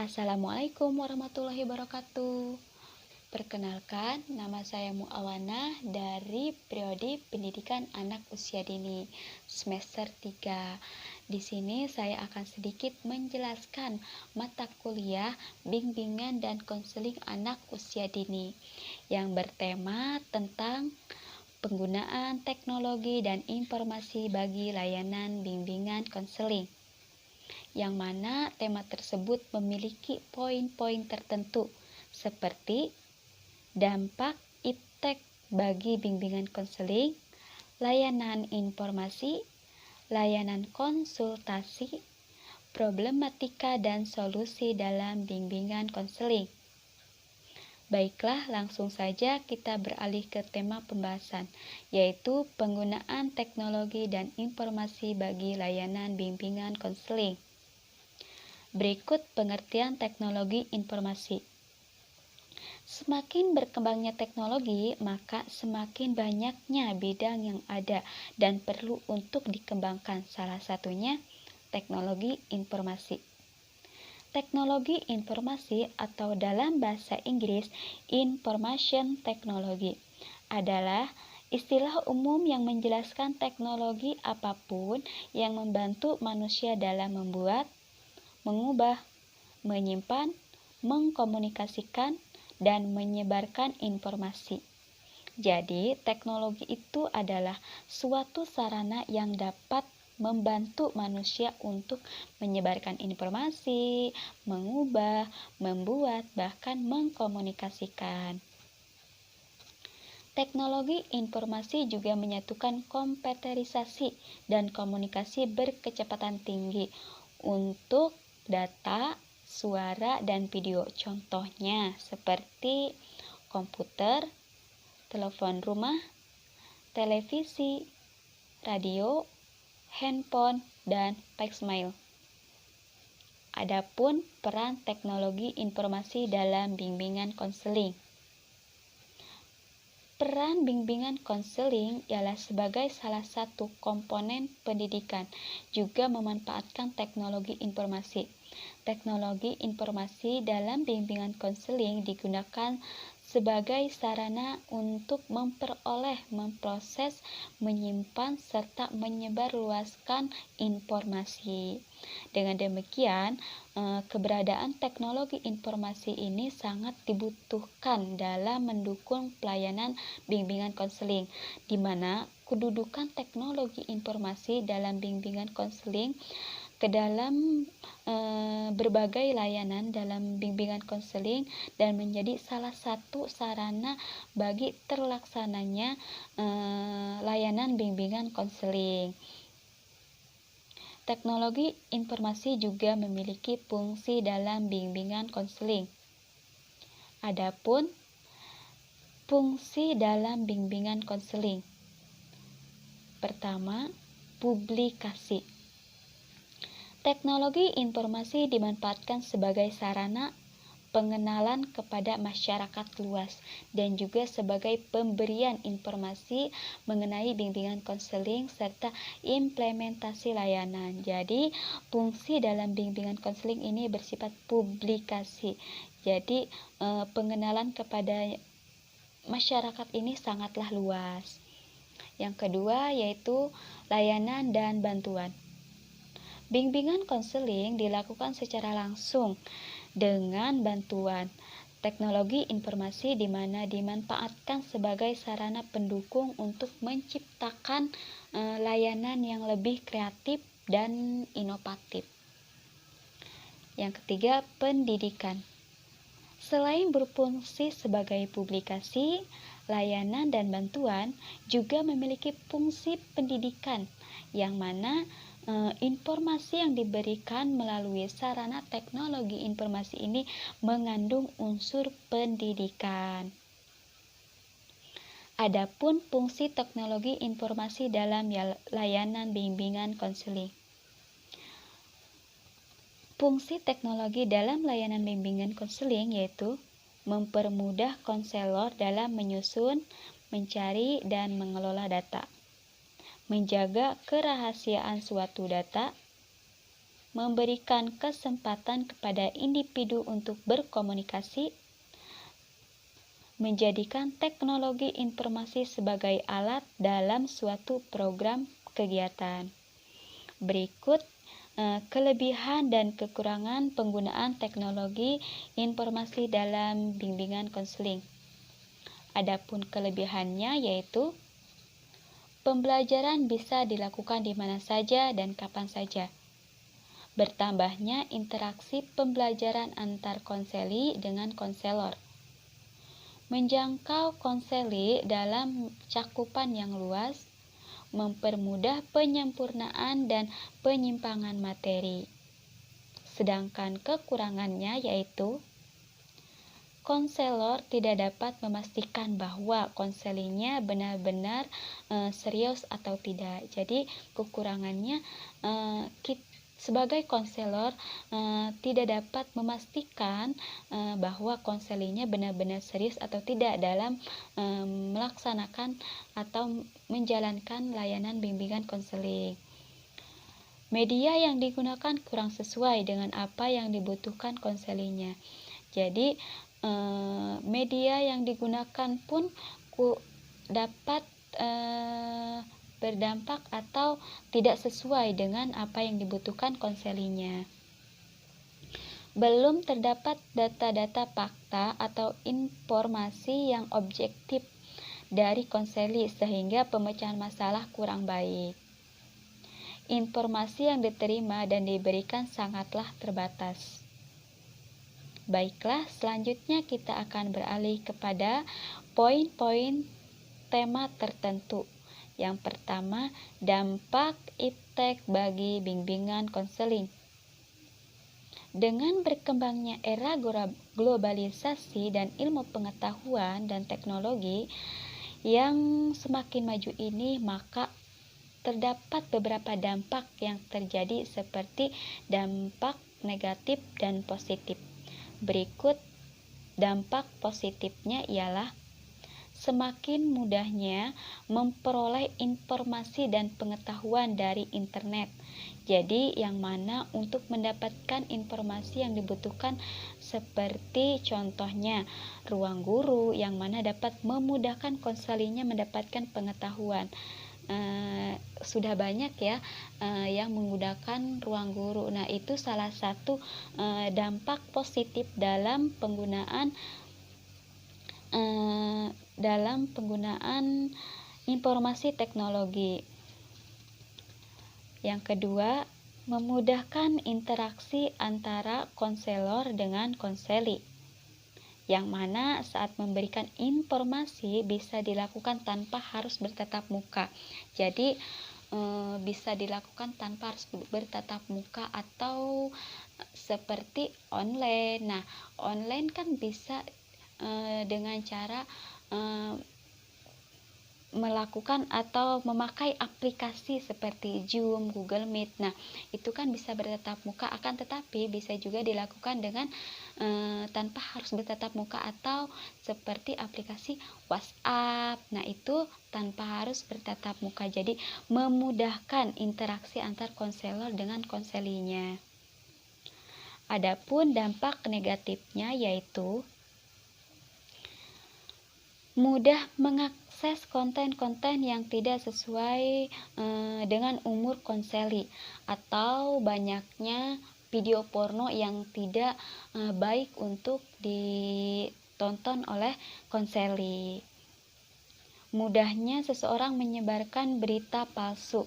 Assalamualaikum warahmatullahi wabarakatuh. Perkenalkan, nama saya Muawana dari Prodi Pendidikan Anak Usia Dini semester 3. Di sini saya akan sedikit menjelaskan mata kuliah bimbingan dan konseling anak usia dini yang bertema tentang penggunaan teknologi dan informasi bagi layanan bimbingan konseling, yang mana tema tersebut memiliki poin-poin tertentu seperti dampak iptek bagi bimbingan konseling, layanan informasi, layanan konsultasi, problematika dan solusi dalam bimbingan konseling. Baiklah, langsung saja kita beralih ke tema pembahasan, yaitu penggunaan teknologi dan informasi bagi layanan bimbingan konseling. Berikut pengertian teknologi informasi. Semakin berkembangnya teknologi, maka semakin banyaknya bidang yang ada dan perlu untuk dikembangkan. Salah satunya teknologi informasi. Teknologi informasi atau dalam bahasa Inggris Information Technology adalah istilah umum yang menjelaskan teknologi apapun yang membantu manusia dalam membuat, mengubah, menyimpan, mengkomunikasikan, dan menyebarkan informasi. Jadi, teknologi itu adalah suatu sarana yang dapat membantu manusia untuk menyebarkan informasi, mengubah, membuat, bahkan mengkomunikasikan. Teknologi informasi juga menyatukan komputerisasi dan komunikasi berkecepatan tinggi untuk data, suara, dan video. Contohnya seperti komputer, telepon rumah, televisi, radio, handphone, dan faxmail. Adapun peran teknologi informasi dalam bimbingan konseling. Peran bimbingan konseling ialah sebagai salah satu komponen pendidikan, juga memanfaatkan teknologi informasi. Teknologi informasi dalam bimbingan konseling digunakan sebagai sarana untuk memperoleh, memproses, menyimpan, serta menyebarluaskan informasi. Dengan demikian, keberadaan teknologi informasi ini sangat dibutuhkan dalam mendukung pelayanan bimbingan konseling, di mana kedudukan teknologi informasi dalam bimbingan konseling ke dalam berbagai layanan dalam bimbingan konseling dan menjadi salah satu sarana bagi terlaksananya layanan bimbingan konseling. Teknologi informasi juga memiliki fungsi dalam bimbingan konseling. Adapun fungsi dalam bimbingan konseling. Pertama, publikasi. Teknologi informasi dimanfaatkan sebagai sarana pengenalan kepada masyarakat luas dan juga sebagai pemberian informasi mengenai bimbingan konseling serta implementasi layanan. Jadi, fungsi dalam bimbingan konseling ini bersifat publikasi. Jadi, pengenalan kepada masyarakat ini sangatlah luas. Yang kedua yaitu layanan dan bantuan. Bimbingan konseling dilakukan secara langsung dengan bantuan teknologi informasi di mana dimanfaatkan sebagai sarana pendukung untuk menciptakan layanan yang lebih kreatif dan inovatif. Yang ketiga, pendidikan. Selain berfungsi sebagai publikasi, layanan dan bantuan juga memiliki fungsi pendidikan, yang mana informasi yang diberikan melalui sarana teknologi informasi ini mengandung unsur pendidikan. Adapun fungsi teknologi informasi dalam layanan bimbingan konseling. Fungsi teknologi dalam layanan bimbingan konseling yaitu mempermudah konselor dalam menyusun, mencari, dan mengelola data, menjaga kerahasiaan suatu data, memberikan kesempatan kepada individu untuk berkomunikasi, menjadikan teknologi informasi sebagai alat dalam suatu program kegiatan. Berikut kelebihan dan kekurangan penggunaan teknologi informasi dalam bimbingan konseling. Adapun kelebihannya yaitu pembelajaran bisa dilakukan di mana saja dan kapan saja. Bertambahnya interaksi pembelajaran antar konseli dengan konselor. Menjangkau konseli dalam cakupan yang luas, mempermudah penyempurnaan dan penyimpangan materi. Sedangkan kekurangannya yaitu konselor tidak dapat memastikan bahwa konselingnya benar-benar serius atau tidak. Jadi kekurangannya sebagai konselor tidak dapat memastikan bahwa konselingnya benar-benar serius atau tidak dalam melaksanakan atau menjalankan layanan bimbingan konseling. Media yang digunakan kurang sesuai dengan apa yang dibutuhkan konselingnya. Jadi media yang digunakan pun dapat berdampak atau tidak sesuai dengan apa yang dibutuhkan konselingnya. Belum terdapat data-data fakta atau informasi yang objektif dari konseli sehingga pemecahan masalah kurang baik. Informasi yang diterima dan diberikan sangatlah terbatas. Baiklah, selanjutnya kita akan beralih kepada poin-poin tema tertentu. Yang pertama, dampak iptek bagi bimbingan konseling. Dengan berkembangnya era globalisasi dan ilmu pengetahuan dan teknologi yang semakin maju ini, maka terdapat beberapa dampak yang terjadi seperti dampak negatif dan positif. Berikut dampak positifnya ialah semakin mudahnya memperoleh informasi dan pengetahuan dari internet. Jadi yang mana untuk mendapatkan informasi yang dibutuhkan seperti contohnya ruang guru yang mana dapat memudahkan konselinya mendapatkan pengetahuan. Sudah banyak ya yang menggunakan ruang guru. Nah, itu salah satu dampak positif dalam penggunaan informasi teknologi. Yang kedua, memudahkan interaksi antara konselor dengan konseli, yang mana saat memberikan informasi bisa dilakukan tanpa harus bertatap muka. Jadi bisa dilakukan tanpa harus bertatap muka atau seperti online. Nah, online kan bisa dengan cara melakukan atau memakai aplikasi seperti Zoom, Google Meet. Nah, itu kan bisa bertatap muka, akan tetapi bisa juga dilakukan dengan tanpa harus bertatap muka atau seperti aplikasi WhatsApp. Nah, itu tanpa harus bertatap muka. Jadi, memudahkan interaksi antar konselor dengan konselinya. Adapun dampak negatifnya yaitu mudah mengakses konten-konten yang tidak sesuai dengan umur konseli atau banyaknya video porno yang tidak baik untuk ditonton oleh konseli. Mudahnya seseorang menyebarkan berita palsu.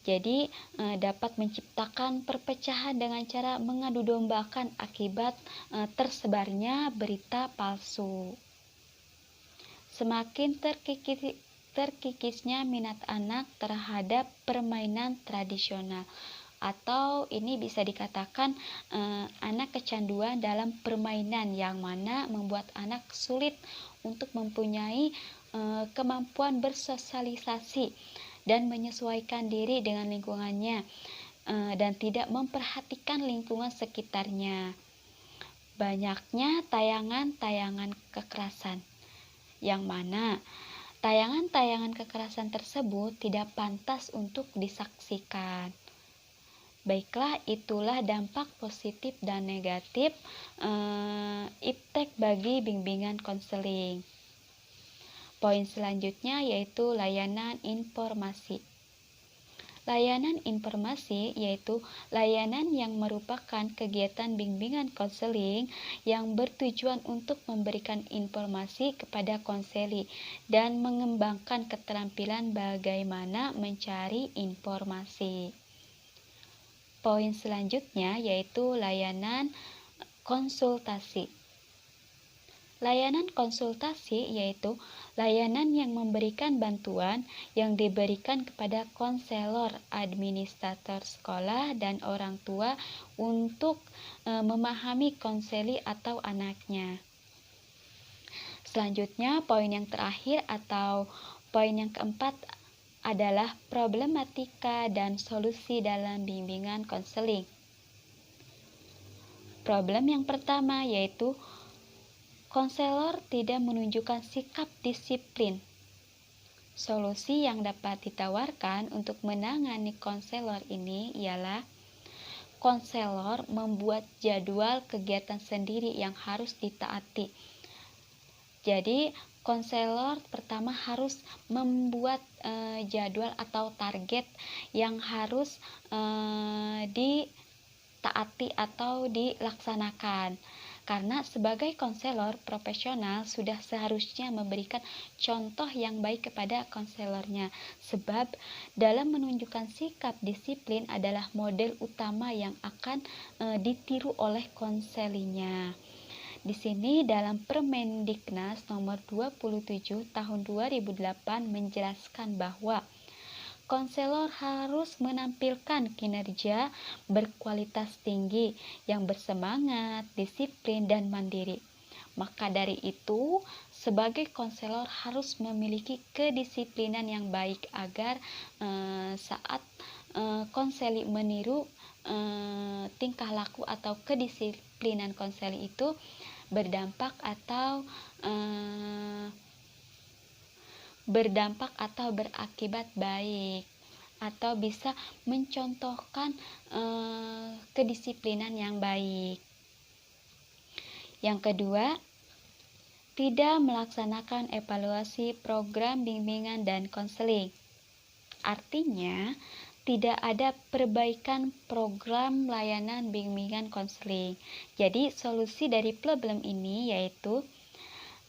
Jadi dapat menciptakan perpecahan dengan cara mengadu dombakan akibat tersebarnya berita palsu. Semakin terkikisnya minat anak terhadap permainan tradisional, atau ini bisa dikatakan anak kecanduan dalam permainan yang mana membuat anak sulit untuk mempunyai kemampuan bersosialisasi dan menyesuaikan diri dengan lingkungannya dan tidak memperhatikan lingkungan sekitarnya. Banyaknya tayangan-tayangan kekerasan, yang mana tayangan-tayangan kekerasan tersebut tidak pantas untuk disaksikan. Baiklah, itulah dampak positif dan negatif iptek bagi bimbingan konseling. Poin selanjutnya yaitu layanan informasi. Layanan informasi yaitu layanan yang merupakan kegiatan bimbingan konseling yang bertujuan untuk memberikan informasi kepada konseli dan mengembangkan keterampilan bagaimana mencari informasi. Poin selanjutnya yaitu layanan konsultasi. Layanan konsultasi yaitu layanan yang memberikan bantuan yang diberikan kepada konselor, administrator sekolah, dan orang tua untuk memahami konseli atau anaknya. Selanjutnya, poin yang terakhir atau poin yang keempat adalah problematika dan solusi dalam bimbingan konseling. Problem yang pertama yaitu konselor tidak menunjukkan sikap disiplin. Solusi yang dapat ditawarkan untuk menangani konselor ini ialah konselor membuat jadwal kegiatan sendiri yang harus ditaati. Jadi, konselor pertama harus membuat jadwal atau target yang harus ditaati atau dilaksanakan. Karena sebagai konselor profesional sudah seharusnya memberikan contoh yang baik kepada konselornya. Sebab dalam menunjukkan sikap disiplin adalah model utama yang akan ditiru oleh konselinya. Di sini dalam Permendiknas nomor 27 tahun 2008 menjelaskan bahwa konselor harus menampilkan kinerja berkualitas tinggi yang bersemangat, disiplin, dan mandiri. Maka dari itu, sebagai konselor harus memiliki kedisiplinan yang baik agar saat konseli meniru tingkah laku atau kedisiplinan konseli itu berdampak atau berakibat baik atau bisa mencontohkan kedisiplinan yang baik. Yang kedua, tidak melaksanakan evaluasi program bimbingan dan konseling. Artinya, tidak ada perbaikan program layanan bimbingan konseling. Jadi, solusi dari problem ini yaitu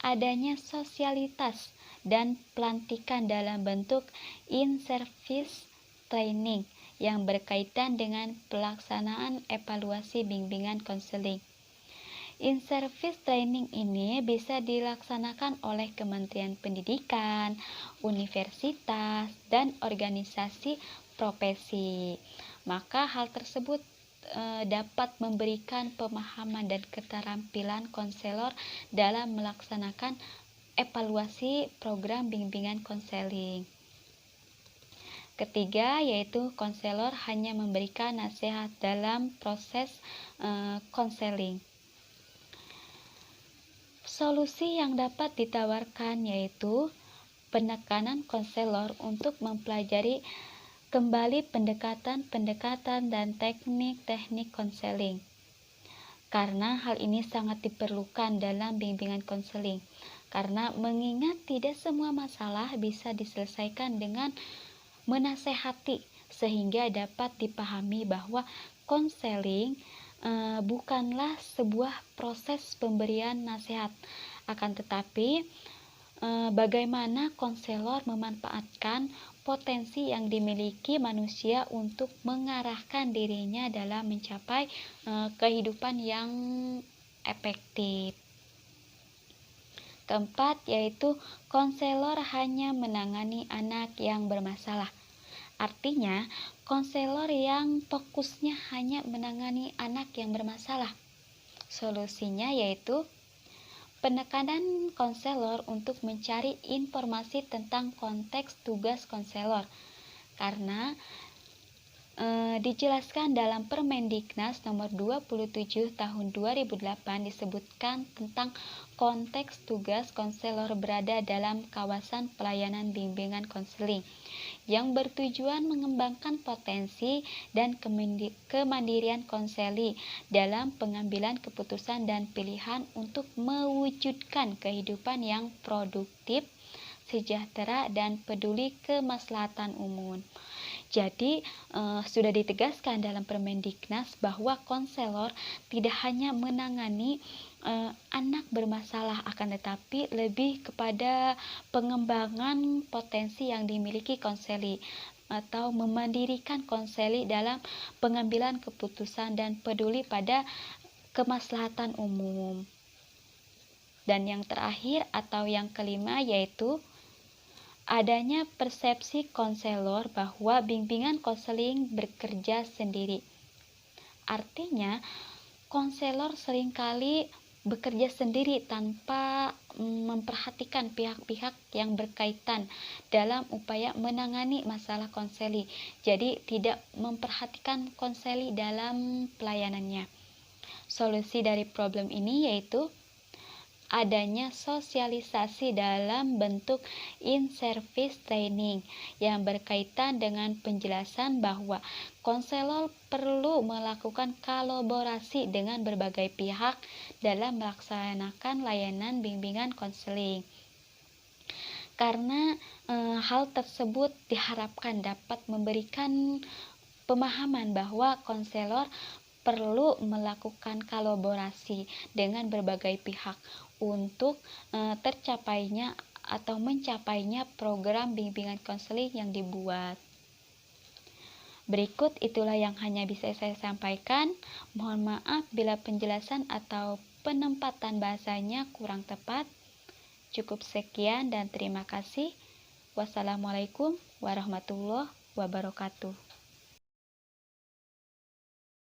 adanya sosialitas dan pelantikan dalam bentuk in-service training yang berkaitan dengan pelaksanaan evaluasi bimbingan konseling. In-service training ini bisa dilaksanakan oleh Kementerian Pendidikan, universitas, dan organisasi profesi. Maka hal tersebut dapat memberikan pemahaman dan keterampilan konselor dalam melaksanakan evaluasi program bimbingan konseling. Ketiga, yaitu konselor hanya memberikan nasihat dalam proses konseling. Solusi yang dapat ditawarkan yaitu penekanan konselor untuk mempelajari kembali pendekatan dan teknik-teknik konseling. Karena hal ini sangat diperlukan dalam bimbingan konseling. Karena mengingat tidak semua masalah bisa diselesaikan dengan menasehati, sehingga dapat dipahami bahwa konseling bukanlah sebuah proses pemberian nasihat, akan tetapi bagaimana konselor memanfaatkan potensi yang dimiliki manusia untuk mengarahkan dirinya dalam mencapai kehidupan yang efektif. Keempat, yaitu konselor hanya menangani anak yang bermasalah. Artinya, konselor yang fokusnya hanya menangani anak yang bermasalah. Solusinya yaitu penekanan konselor untuk mencari informasi tentang konteks tugas konselor. Karena dijelaskan dalam Permendiknas nomor 27 tahun 2008 disebutkan tentang konteks tugas konselor berada dalam kawasan pelayanan bimbingan konseling yang bertujuan mengembangkan potensi dan kemandirian konseli dalam pengambilan keputusan dan pilihan untuk mewujudkan kehidupan yang produktif, sejahtera, dan peduli kemaslahatan umum. Jadi sudah ditegaskan dalam Permendiknas bahwa konselor tidak hanya menangani anak bermasalah, akan tetapi lebih kepada pengembangan potensi yang dimiliki konseli atau memandirikan konseli dalam pengambilan keputusan dan peduli pada kemaslahatan umum. Dan yang terakhir atau yang kelima yaitu adanya persepsi konselor bahwa bimbingan konseling bekerja sendiri. Artinya, konselor seringkali bekerja sendiri tanpa memperhatikan pihak-pihak yang berkaitan dalam upaya menangani masalah konseli. Jadi, tidak memperhatikan konseli dalam pelayanannya. Solusi dari problem ini yaitu adanya sosialisasi dalam bentuk in-service training yang berkaitan dengan penjelasan bahwa konselor perlu melakukan kolaborasi dengan berbagai pihak dalam melaksanakan layanan bimbingan konseling. Karena hal tersebut diharapkan dapat memberikan pemahaman bahwa konselor perlu melakukan kolaborasi dengan berbagai pihak untuk tercapainya atau mencapainya program bimbingan konseling yang dibuat. Berikut itulah yang hanya bisa saya sampaikan. Mohon maaf bila penjelasan atau penempatan bahasanya kurang tepat. Cukup sekian dan terima kasih. Wassalamualaikum warahmatullahi wabarakatuh.